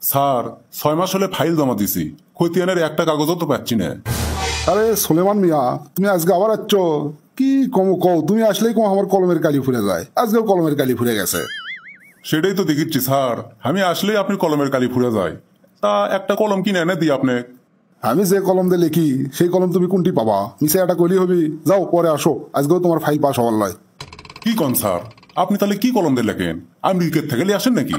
Sir 6 মাস হলে file জমা দিছি, খতিয়ানের একটা কাগজও তো পাচ্ছি না। আরে সুলেমান মিয়া, তুমি আজকে আবার আসছ? কি কম কও, তুমি আসলেই কম আমার কলমের কালি ফুরে যায়। আজকেও কলমের কালি ফুরে গেছে। সেটাই তো দেখিচ্ছি স্যার, আমি আসলেই আপনি কলমের কালি ফুরে যায়। তা একটা কলম কিনে এনে দিই আপনি। আমি যে কলম দিয়ে লিখি সেই কলম তুমি কোনটি পাবা? মিশে একটা কইলি হবি, যাও পরে আসো, আজকেও তোমার ফাইল পাস হওয়ার নয়। কি কন স্যার, আপনি তাহলে কি কলম দিয়ে লেখেন? আমেরিকার থেকে নিয়ে আসেন নাকি?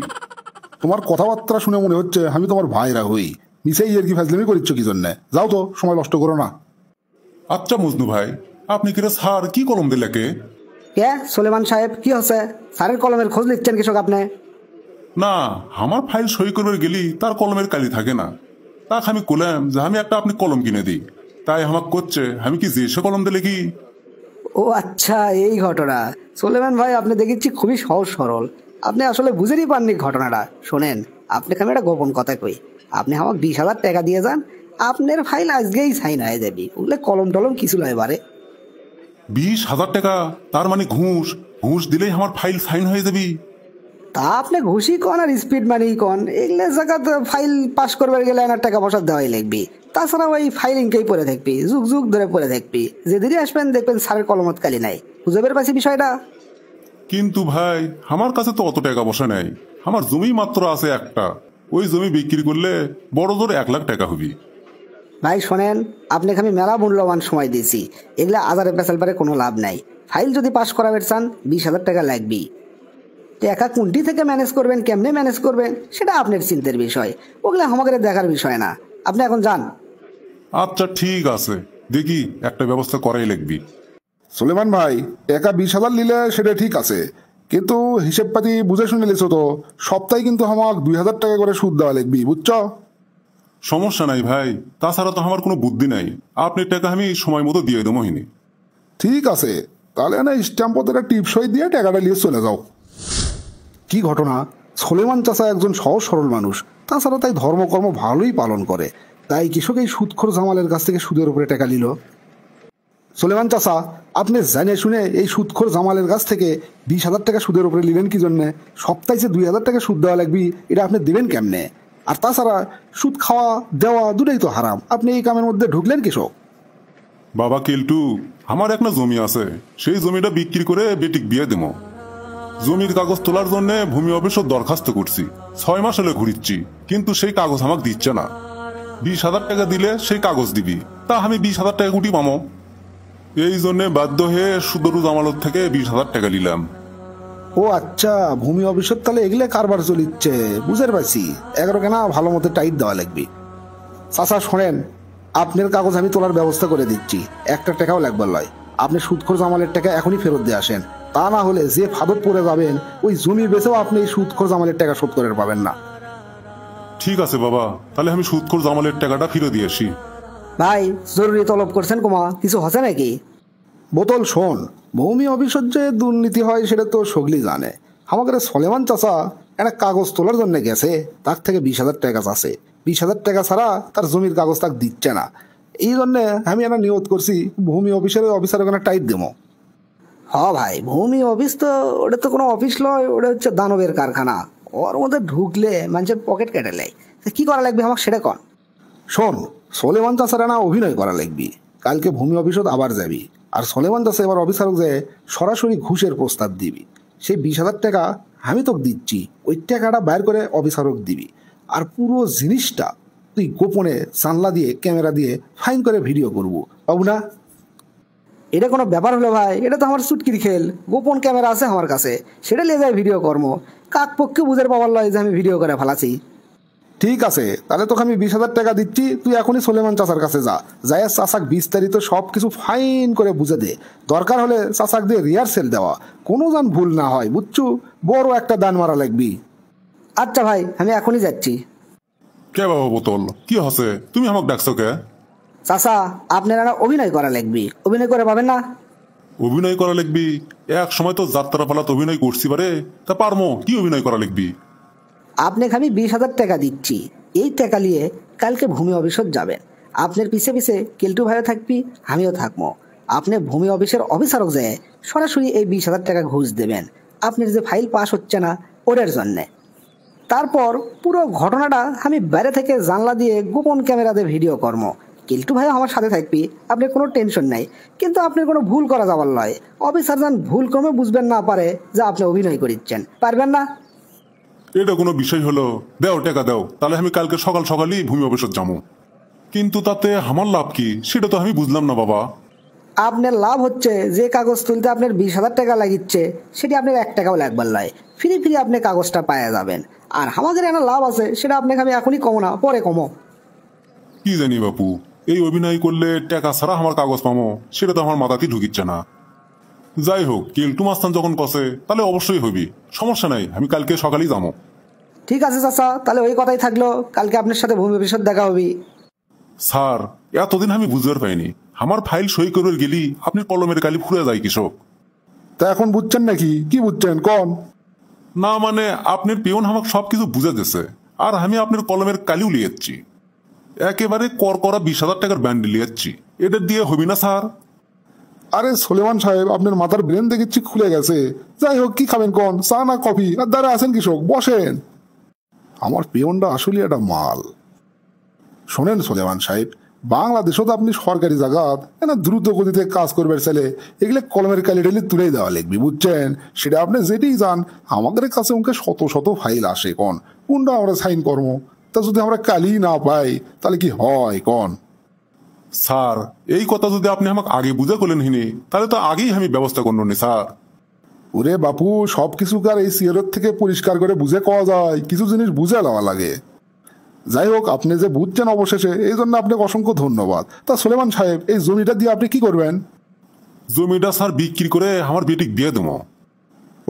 তোমার কথাবার্তা শুনে মনে হচ্ছে আমি তোমার ভাইরা হই। মিশাই আর কি ফাজলামি করিচ্ছ কি জন্যে? যাও তো, সময় নষ্ট করো না। আচ্ছা মজনু ভাই, আপনি কি রে স্যার কি কলম দিয়ে লেখে? কে সুলেমান সাহেব, কি হচ্ছে? স্যারের কলমের খোঁজ নিচ্ছেন কৃষক আপনি? না, আমার ফাইল সই করবে গেলি তার কলমের কালি থাকে না। তাক আমি কলাম যে আমি একটা আপনি কলম কিনে দিই, তাই আমাকে করছে আমি কি যে সে কলম দিয়ে লিখি। ও আচ্ছা, এই ঘটনা। সুলেমান ভাই, আপনি দেখেছি খুবই সহজ সরল। আপনি আসলে বুঝেরই পাননি ঘটনাটা। শোনেন, আপনাকে আমি একটা গোপন কথা কই। আপনি আমাকে 20,000 টাকা দিয়ে যান, আপনার ফাইল আজকেই সাইন হয়ে যাবি। ওগুলো কলম টলম কিছু নয় এবারে। 20,000 টাকা? তার মানে ঘুষ? ঘুষ দিলেই আমার ফাইল সাইন হয়ে যাবি? তা আপনি ঘুষি কন আর স্পিড মানি কন, এগুলো জায়গাত ফাইল পাস করবার গেলে আমার টাকা পয়সা দেওয়াই লাগবে। তাছাড়া ওই ফাইলিংকেই পড়ে থাকবি, যুগ যুগ ধরে পড়ে থাকবি। যেদিনই আসবেন দেখবেন স্যারের কলমত কালি নাই। বুঝে বের পাচ্ছি বিষয়টা? কিন্তু ভাই, আমার কাছে তো অত টাকা পয়সা নেই। আমার জমি মাত্র আছে একটা, ওই জমি বিক্রি করলে বড় জোর 1,00,000 টাকা হবি। ভাই শোনেন, আপনাকে আমি মেলা মূল্যবান সময় দিয়েছি। এগুলা আজারে পেছাল পারে কোনো লাভ নাই। ফাইল যদি পাস করাবেন চান 20,000 টাকা লাগবে। টাকা কোনটি থেকে ম্যানেজ করবেন, কেমনে ম্যানেজ করবেন, সেটা আপনার চিন্তার বিষয়। ওগুলা আমাদের দেখার বিষয় না। আপনি এখন যান। আচ্ছা ঠিক আছে, দেখি একটা ব্যবস্থা করাই লাগবি। সুলেমান ভাই, টাকা 20,000 নিলে সেটা ঠিক আছে, কিন্তু হিসেব পাতি বুঝে শুনে লিছো তো? সপ্তাহে কিন্তু আমার 2,000 টাকা করে সুদ দেওয়া লাগবি, বুঝছো? সমস্যা নাই ভাই, তাছাড়া তো আমার কোনো বুদ্ধি নাই। আপনি টাকা আমি সময় মতো দিয়ে দেবো হিনি। ঠিক আছে, তাহলে না স্ট্যাম্প পত্রের টিপসই দিয়ে টাকাটা নিয়ে চলে যাও। কি ঘটনা! সুলেমান চাচা একজন সহজ সরল মানুষ, তাছাড়া তাই ধর্মকর্ম ভালোই পালন করে। তাই কৃষক এই সুদখোর জামালের কাছ থেকে সুদের উপরে টাকা নিল। সুলেমান চাচা, আপনি জানে শুনে এই সুদখোর জামালের কাছ থেকে 20,000 টাকা সুদের উপরে নিলেন কি জন্যে? সপ্তাহে যে 2,000 টাকা সুদ দেওয়া লাগবে, এটা আপনি দেবেন কেমনে? আর তাছাড়া সুদ খাওয়া দেওয়া দুটাই তো হারাম। আপনি এই কামের মধ্যে ঢুকলেন কৃষক? বাবা কেলটু, আমার একটা জমি আছে, সেই জমিটা বিক্রি করে বেটিক বিয়ে দেবো। জমির কাগজ তোলার জন্য ভূমি অফিসে দরখাস্ত করছি, 6 মাস হলে ঘুরিচ্ছি, কিন্তু সেই কাগজ আমাকে দিচ্ছে না। 20,000 টাকা দিলে সেই কাগজ দিবি, তা আমি 20,000 টাকা কুটি পামো। এই জন্য বাধ্য হয়ে সুদরু জামালত থেকে 20,000 টাকা নিলাম। ও আচ্ছা, ভূমি অফিসের তাহলে এগুলো কারবার চলিচ্ছে, বুঝের পারছি। 11 কেনা ভালো মতো টাইট দেওয়া লাগবে। চাচা শোনেন, আপনার কাগজ আমি তোলার ব্যবস্থা করে দিচ্ছি, 1 টাকাও লাগবার নয়। আপনি সুদখোর জামালের টাকা এখনই ফেরত দিয়ে আসেন, তা না হলে যে ফাঁদত পড়ে যাবেন, ওই জমি বেচেও আপনি এই সুদখোর জামালের টাকা শোধ করে পাবেন না। ঠিক আছে বাবা, তাহলে আমি সুদখোর জামালের টাকাটা ফিরে দিয়ে আসি। ভাই, জরুরি তলব করছেন কুমা, কিছু হচ্ছে নাকি? বোতল শোন, ভূমি অফিসের যে দুর্নীতি হয় সেটা তো সগলি জানে। আমাদের সলেমান চাচা একটা কাগজ তোলার জন্য গেছে, তার থেকে 20,000 টাকা আছে। 20,000 টাকা ছাড়া তার জমির কাগজ তাকে দিচ্ছে না। এই জন্যে আমি একটা নিয়ত করছি, ভূমি অফিসের অফিসার ওখানে টাইট দেবো। হ ভাই, ভূমি অফিস তো ওটা তো কোনো অফিস নয়, ওটা হচ্ছে দানবের কারখানা। ওর মধ্যে ঢুকলে মানুষের পকেট কেটে নেয়। কি করা লাগবে আমাকে সেটা কন। শোন, সলেমান চাচারা না অভিনয় করা লাগবি। কালকে ভূমি অফিসত আবার যাবি, আর সলেমান চাচা এবার অফিসারক যে সরাসরি ঘুষের প্রস্তাব দিবি। সেই 20,000 টাকা আমি তোকে দিচ্ছি, ওই টাকাটা বাইর করে অফিসারক দিবি। আর পুরো জিনিসটা তুই গোপনে জানলা দিয়ে ক্যামেরা দিয়ে ফাইন করে ভিডিও করবো, পাবো না? এটা কোনো ব্যাপার হলো ভাই? এটা তো আমার চুটকির খেল। গোপন ক্যামেরা আছে আমার কাছে, সেটা নিয়ে যায় ভিডিও কর্ম। কাক পক্ষে বুঝের পাওয়ার লয় যে আমি ভিডিও করে ফেলাছি। ঠিক আছে, তাহলে তোকে আমি 20,000 টাকা দিচ্ছি, তুই এখনই সলেমান চাচার কাছে যা, যাই চাচাক বিস্তারিত সব কিছু ফাইন করে বুঝে দে। দরকার হলে চাচাক দিয়ে রিহার্সেল দেওয়া, কোনো যেন ভুল না হয়, বুঝছু? বড় একটা দান মারা লাগবি। আচ্ছা ভাই, আমি এখনই যাচ্ছি। কে বাবা বোতল, কি হসে? তুমি আমাকে ডাকছো কে? চাচা, আপনারা অভিনয় করা লাগবে। অভিনয় করে পাবেন না? অভিনয় করা লিখবি? এক সময় তো যাত্রা পালাত অভিনয় করছি পারে, তা পারমো কি অভিনয় করা লিখবি? আপনাকে আমি 20,000 টাকা দিচ্ছি। এই টাকা নিয়ে কালকে ভূমি অফিসত যাবেন। আপনার পিছে পিছে কেলটু ভাইও থাকবি, আমিও থাকবো। আপনি ভূমি অফিসের অফিসারক যায় সরাসরি এই 20,000 টাকা ঘুষ দেবেন। আপনার যে ফাইল পাস হচ্ছে না ওটার জন্যে। তারপর পুরো ঘটনাটা আমি বাইরে থেকে জানলা দিয়ে গোপন ক্যামেরাতে ভিডিও কর্ম। কিল্টু ভাইও আমার সাথে থাকবি, আপনি কোনো টেনশন নাই। কিন্তু আপনি কোনো ভুল করা যাবার নয়। অফিসার যান ভুল ক্রমে বুঝবেন না পারে যে আপনি অভিনয় করিচ্ছেন, পারবেন না? এটা কোনো বিষয় হলো? দেও টাকা দেও, তাহলে আমি কালকে সকাল সকালই ভূমি অফিসে যাবো। কিন্তু তাতে আমার লাভ কি সেটা তো আমি বুঝলাম না বাবা। আপনার লাভ হচ্ছে যে কাগজ তুলতে আপনার 20,000 টাকা লাগিচ্ছে সেটি আপনার 1 টাকাও লাগবার নয়। ফ্রি ফ্রি আপনি কাগজটা পাওয়া যাবেন। আর আমাদের একটা লাভ আছে, সেটা আপনাকে আমি এখনই কমো না, পরে কমো। কি জানি বাপু, এই অভিনয় করলে টাকা ছাড়া আমার কাগজ পামো সেটা তো আমার মাথাতেই ঢুকিচ্ছে না। যাই হোক, কেলটু মাস্তান যখন কষে তাহলে অবশ্যই হবি, সমস্যা নাই, আমি কালকে সকালেই যাবো। ঠিক আছে চাচা, তাহলে ওই কথাই থাকলো, কালকে আপনার সাথে ভূমি অফিসে দেখা হবে। স্যার, এতদিন আমি বুঝতে পাইনি আমার ফাইল সই করে গেলি আপনি কলমের কালি ফুরে যায় কৃষক। তা এখন বুঝছেন নাকি? কি বুঝছেন কন? না মানে আপনার পিয়ন আমাকে সবকিছু বুঝে দিছে, আর আমি আপনার কলমের কালিও লিয়েছি, একেবারে করা 20,000 টাকার ব্যান্ড লিয়েছি। এটা দিয়ে হবি না স্যার? আরে সোলেমান সাহেব, আপনার মাথার ব্রেন দেখেছি খুলে গেছে। যাই হোক, কি খাবেন কন, চা না কফি? আর দ্বারা আছেন কৃষক, বসেন। আমার পিয়নটা আসলে একটা মাল। শোনেন সোলেমান সাহেব, বাংলাদেশও তো আপনি সরকারি জায়গাত না দ্রুত গতিতে কাজ করবার ছেলে, এগুলো কলমের কালি টালি তুলেই দেওয়া লিখবি, বুঝছেন? সেটা আপনি যেটাই যান, আমাদের কাছে ওকে শত শত ফাইল আসে, কন কোনটা আমরা সাইন কর্ম। তা যদি আমরা কালি না পাই তাহলে কি হয় কন? স্যার, এই কথা যদি আপনি আমাকে আগে বুঝে করলেন হিনি তাহলে তো আগেই আমি ব্যবস্থা করল নি স্যার। ওরে বাপু, সবকিছু কার এই সিয়ারের থেকে পরিষ্কার করে বুঝে কওয়া যায়? কিছু জিনিস বুঝে লওয়া লাগে। যাই হোক, আপনি যে বুঝছেন অবশেষে, এই জন্য আপনাকে অসংখ্য ধন্যবাদ। তা সোলেমান সাহেব, এই জমিটা দিয়ে আপনি কি করবেন? জমিটা স্যার বিক্রি করে আমার বেটিক বিয়ে দেবো।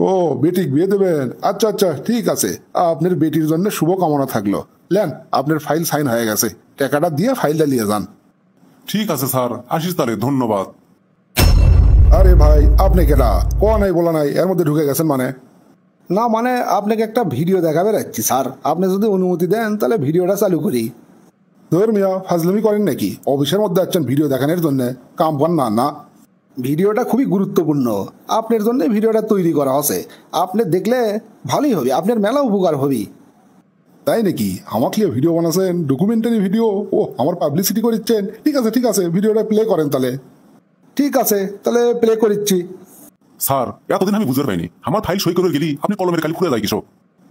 ও, বেটিক বিয়ে দেবেন? আচ্ছা আচ্ছা, ঠিক আছে। আপনার বেটির জন্য শুভকামনা থাকলো। লেন, আপনার ফাইল সাইন হয়ে গেছে, টাকাটা দিয়ে ফাইলটা নিয়ে যান। ঠিক আছে স্যার, আসিস তাহলে, ধন্যবাদ। আরে ভাই, আপনি কেটা কোয়া নাই বলা নাই, এর মধ্যে ঢুকে গেছেন মানে? না মানে আপনাকে একটা ভিডিও দেখাবে রাখছি স্যার, আপনি যদি অনুমতি দেন তাহলে ভিডিওটা চালু করি। ধর মিয়া, ফাজলামি করেন নাকি? অফিসের মধ্যে আছেন ভিডিও দেখানোর জন্য, কাম পান না? না, ভিডিওটা খুবই গুরুত্বপূর্ণ, আপনার জন্য ভিডিওটা তৈরি করা হচ্ছে। আপনি দেখলে ভালোই হবে, আপনার মেলা উপকার হবে। তাই নাকি? আমাকে লিয়ে ভিডিও বানাচ্ছেন, ডকুমেন্টারি ভিডিও? ও, আমার পাবলিসিটি করিচ্ছেন? ঠিক আছে ঠিক আছে, ভিডিওটা প্লে করেন তাহলে। ঠিক আছে, তাহলে প্লে করিচ্ছি। স্যার, এতদিন আমি বুঝতে পাইনি আমার ফাইল সই করে গেলি আপনি কলমের কালি ফুরে যায় কৃষক।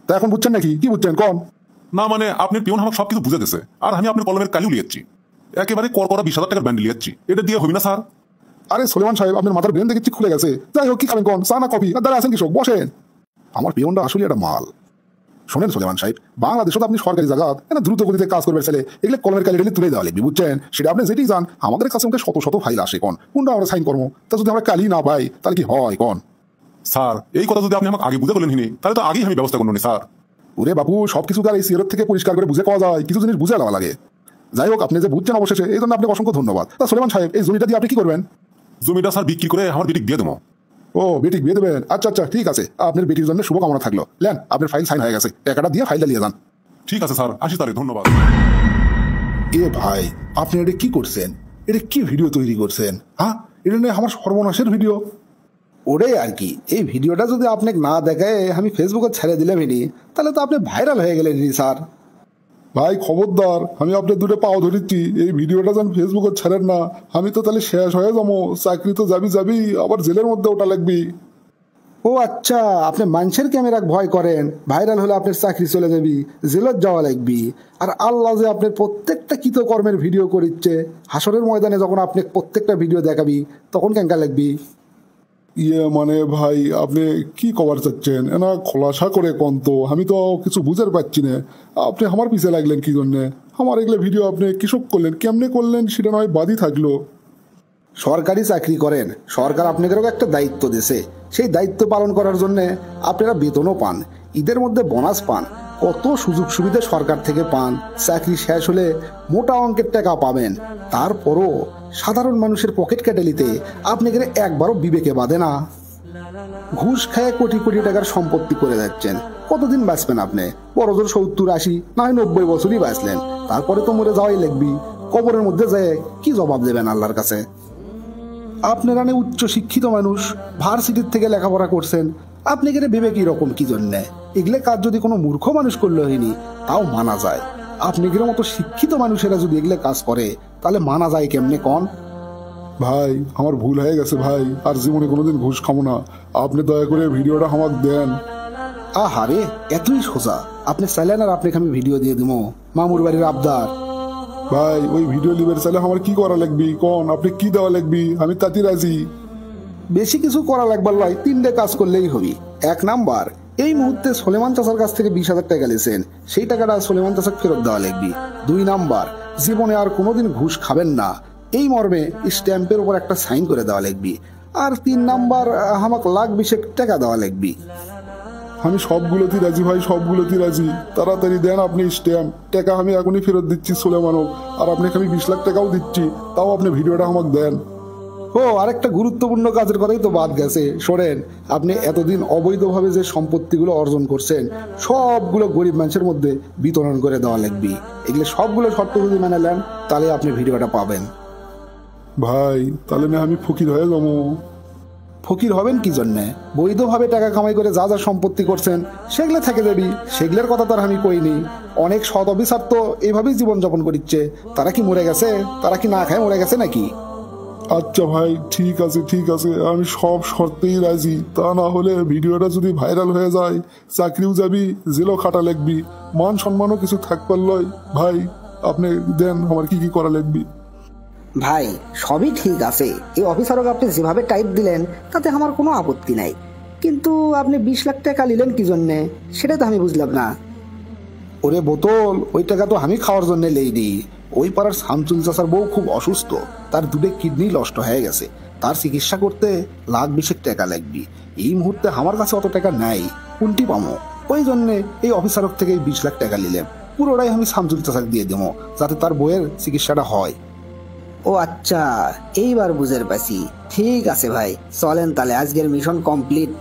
তা এখন বুঝছেন নাকি? কি বুঝছেন কন? না মানে আপনার পিয়ন আমাকে সবকিছু বুঝে দিছে, আর আমি আপনার কলমের কালিও লিয়েছি, একেবারে করা 20,000 টাকার ব্যান্ড লিয়েছি। এটা দিয়ে হবি না স্যার? আরে সোলেমান সাহেব, আপনার মাথার ব্রেন দেখেছি খুলে গেছে। যাই হোক, কি খাবেন কন, চা না কফি? আর দ্বারা আছেন কৃষক, বসেন। আমার পিয়নটা আসলে একটা মাল। শোনেন সোলেমান সাহেব, বাংলাদেশও তো আপনি সরকারি জায়গাত না দ্রুত গতিতে কাজ করবার ছেলে, এগুলো কলমের কালি টালি তুলে দেওয়া লিখবি, বুঝছেন? সেটা আপনি যেটাই যান, আমাদের কাছে ওকে শত শত ফাইল আসে, কন কোনটা আমরা সাইন করবো। তা যদি আমরা কালি না পাই তাহলে কি হয় কন? স্যার, এই কথা যদি আপনি আমাকে আগে বুঝে করলেন হিনি তাহলে তো আগেই আমি ব্যবস্থা করল নি স্যার। ওরে বাপু, সবকিছু কার এই সিয়ারের থেকে পরিষ্কার করে বুঝে কওয়া যায়? কিছু জিনিস বুঝে লওয়া লাগে। যাই হোক, আপনি যে বুঝছেন অবশেষে, এই জন্য আপনাকে অসংখ্য ধন্যবাদ। তা সোলেমান সাহেব, এই জমিটা দিয়ে আপনি কি করবেন? জমিটা স্যার বিক্রি করে আমার বেটিক বিয়ে দেবো। ও, বেটিক বিয়ে দেবেন? আচ্ছা আচ্ছা, ঠিক আছে। আপনার বেটির জন্য শুভকামনা থাকলো। লেন, আপনার ফাইল সাইন হয়ে গেছে, টাকাটা দিয়ে ফাইলটা নিয়ে যান। ঠিক আছে স্যার, আসিস তাহলে, ধন্যবাদ। এ ভাই, আপনি এটা কি করছেন? এটা কি ভিডিও তৈরি করছেন? হ্যাঁ, এটা নিয়ে আমার সর্বনাশের ভিডিও। ওটাই আর কি, এই ভিডিওটা যদি আপনাকে না দেখায় আমি ফেসবুকে ছেড়ে দিলামই, তাহলে তো আপনি ভাইরাল হয়ে গেলেন স্যার। ভাই খবরদার, আমি আপনার দুটো পাও ধরিচ্ছি, এই ভিডিওটা যেন ফেসবুকে ছাড়েন না। আমি তো তাহলে শেষ হয়ে যাবো, চাকরি তো যাবি, আবার জেলের মধ্যে ওটা লাগবি। ও আচ্ছা, আপনি মানুষের ক্যামেরা ভয় করেন, ভাইরাল হলে আপনার চাকরি চলে যাবি, জেলত যাওয়া লাগবি। আর আল্লাহ যে আপনার প্রত্যেকটা কৃতকর্মের ভিডিও করিচ্ছে, হাসরের ময়দানে যখন আপনি প্রত্যেকটা ভিডিও দেখাবি তখন কেঙ্কা লাগবি? ইয়ে মানে ভাই, আপনি কি কবার চাচ্ছেন? না খোলাসা করে কোন তো, আমি তো কিছু বুঝতে পারছি না। আপনি আমার পিছিয়ে লাগলেন কি জন্যে? আমার এগুলো ভিডিও আপনি কিসব করলেন, কেমনে করলেন সেটা নয় বাদই থাকলো। সরকারি চাকরি করেন, সরকার আপনাদেরও একটা দায়িত্ব দিয়েছে, সেই দায়িত্ব পালন করার জন্য আপনারা বেতনও পান, ঈদের মধ্যে বোনাস পান, কত সুযোগ সুবিধা সরকার থেকে পান। চাকরি শেষ হলে মোটা অঙ্কের টাকা পাবেন, তারপরও সাধারণ মানুষের পকেট কেটে নিতে আপনাদের একবারও বিবেকে বাঁধে না। ঘুষ খায় কোটি কোটি টাকার সম্পত্তি করে যাচ্ছেন, কতদিন বাঁচবেন আপনি? বড়জোর 70-80 না হয় 90 বছরই বাঁচলেন, তারপরে তো মরে যাওয়াই লাগবি। কবরের মধ্যে যায় কি জবাব দেবেন আল্লাহর কাছে? আপনারা উচ্চ শিক্ষিত মানুষ, ভার্সিটির থেকে লেখাপড়া করছেন, আপনি গেলে ভেবে কি রকম কি জন্যে? এগুলো কাজ যদি কোনো মূর্খ মানুষ করলে হয়নি তাও মানা যায়, আপনি গেলে মতো শিক্ষিত মানুষেরা যদি এগুলো কাজ করে তাহলে মানা যায় কেমনে কন? ভাই আমার ভুল হয়ে গেছে ভাই, আর জীবনে কোনোদিন ঘুষ খাবো না, আপনি দয়া করে ভিডিওটা আমাকে দেন। আহারে এতই সোজা, আপনি চাইলেন আর আপনাকে আমি ভিডিও দিয়ে দিব, মামুর বাড়ির আবদার। ভাই ওই ভিডিও লিবের চাইলে আমার কি করা লাগবি কোন, আপনি কি দেওয়া লাগবি, আমি তাতে রাজি। বেশি কিছু করা লাগবার নয়, 3টে কাজ করলেই হবি। 1 নাম্বার, এই মুহূর্তে সোলেমান চাচার কাছ থেকে 20,000 টাকা নিয়েছেন, সেই টাকাটা সোলেমান চাচাকে ফেরত দেওয়া লাগবি। 2 নাম্বার, জীবনে আর কোনোদিন ঘুষ খাবেন না, এই মর্মে স্ট্যাম্পের উপর একটা সাইন করে দেওয়া লাগবি। আর 3 নাম্বার, আমাকে লাখ 20 টাকা দেওয়া লাগবি। আমি সবগুলোতে রাজি ভাই, সবগুলোতে রাজি, তাড়াতাড়ি দেন আপনি স্ট্যাম্প, টাকা আমি এখনই ফেরত দিচ্ছি সোলেমানক, আর আপনাকে আমি 20 লাখ টাকাও দিচ্ছি, তাও আপনি ভিডিওটা আমাকে দেন। ও আরেকটা গুরুত্বপূর্ণ কাজের কথাই তো বাদ গেছে, শোনেন, আপনি এতদিন অবৈধভাবে যে সম্পত্তিগুলো অর্জন করছেন সবগুলো গরিব মানুষের মধ্যে বিতরণ করে দেওয়া লাগবে। এগুলো সবগুলো শর্ত যদি মেনে নেন তাহলে আপনি ভিডিওটা পাবেন। ভাই তাহলে না আমি ফকির হয়ে যাবো? ফকির হবেন কি জন্যে? বৈধভাবে টাকা কামাই করে যা যা সম্পত্তি করছেন সেগুলো থেকে যাবি, সেগুলোর কথা তো আর আমি কইনি। অনেক সৎ অফিসার তো এইভাবেই জীবনযাপন করছে, তারা কি মরে গেছে? তারা কি না খায় মরে গেছে নাকি? আচ্ছা ভাই ঠিক আছে ঠিক আছে, আমি সব শর্তেই রাজি, তা না হলে ভিডিওটা যদি ভাইরাল হয়ে যায় চাকরিও যাবি, জেলও খাটা লাগবি, মান সম্মানও কিছু থাকবার লয়। ভাই আপনি দেন আমার কি কি করা লাগবে। ভাই সবই ঠিক আছে, এই অফিসারকে আপনি যেভাবে টাইপ দিলেন তাতে আমার কোনো আপত্তি নাই, কিন্তু আপনি 20 লাখ টাকা নিলেন কি জন্যে সেটা তো আমি বুঝলাম না। ওরে বোতল, ওই টাকা তো আমি খাওয়ার জন্য লেই দিই। ওই পাড়ার শামসুল চাচার বউ খুব অসুস্থ, তার 2টো কিডনি নষ্ট হয়ে গেছে, তার চিকিৎসা করতে লাখ 20 টাকা লাগবে। এই মুহূর্তে আমার কাছে অত টাকা নাই, কোনটি পামো? ওই জন্যে এই অফিসারের থেকে 20 লাখ টাকা নিলাম, পুরোটাই আমি শামসুল চাচাকে দিয়ে দেবো যাতে তার বউয়ের চিকিৎসাটা হয়। ও আচ্ছা, এইবার বুঝতে পারছি। ঠিক আছে ভাই, চলেন তাহলে, আজকের মিশন কমপ্লিট।